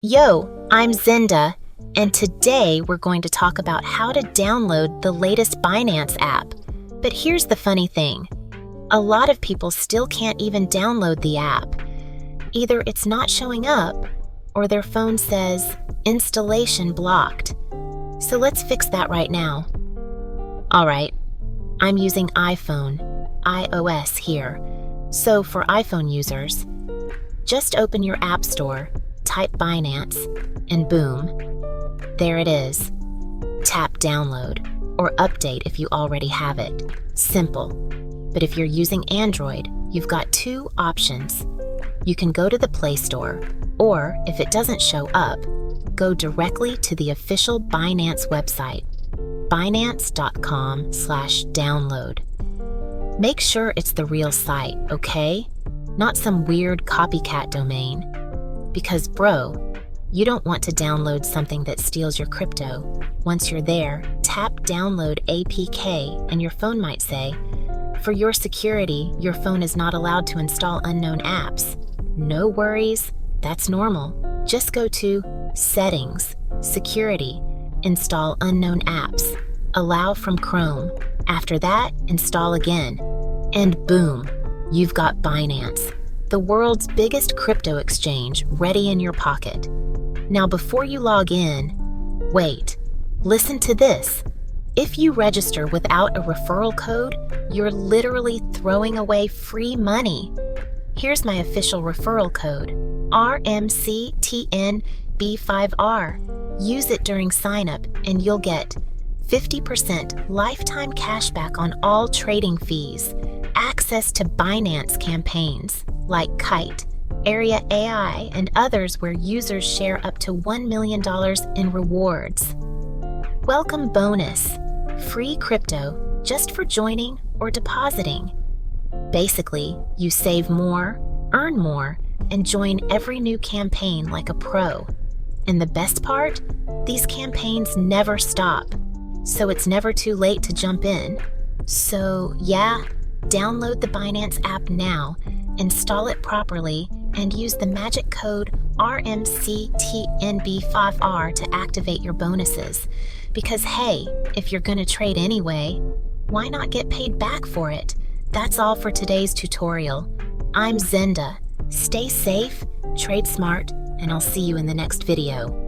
Yo, I'm Zinda, and today we're going to talk about how to download the latest Binance app. But here's the funny thing. A lot of people still can't even download the app. Either it's not showing up, or their phone says, installation blocked. So let's fix that right now. Alright, I'm using iOS here. So for iPhone users, just open your App Store, type Binance, and boom, there it is. Tap download, or update if you already have it. Simple. But if you're using Android, you've got two options. You can go to the Play Store, or if it doesn't show up, go directly to the official Binance website, binance.com/download. Make sure it's the real site, okay? Not some weird copycat domain. Because bro, you don't want to download something that steals your crypto. Once you're there, tap download APK and your phone might say, for your security, your phone is not allowed to install unknown apps. No worries, that's normal. Just go to Settings, Security, Install Unknown Apps, Allow from Chrome. After that, install again. And boom, you've got Binance, the world's biggest crypto exchange, ready in your pocket. Now before you log in, wait, listen to this. If you register without a referral code, you're literally throwing away free money. Here's my official referral code, RMCTNB5R. Use it during sign-up and you'll get 50% lifetime cashback on all trading fees, access to Binance campaigns like Kite, Area AI, and others where users share up to $1 million in rewards. Welcome bonus, free crypto just for joining or depositing. Basically, you save more, earn more, and join every new campaign like a pro. And the best part? These campaigns never stop, so it's never too late to jump in. So yeah, download the Binance app now, install it properly, and use the magic code RMCTNB5R to activate your bonuses. Because hey, if you're gonna trade anyway, why not get paid back for it? That's all for today's tutorial. I'm Zenda. Stay safe, trade smart, and I'll see you in the next video.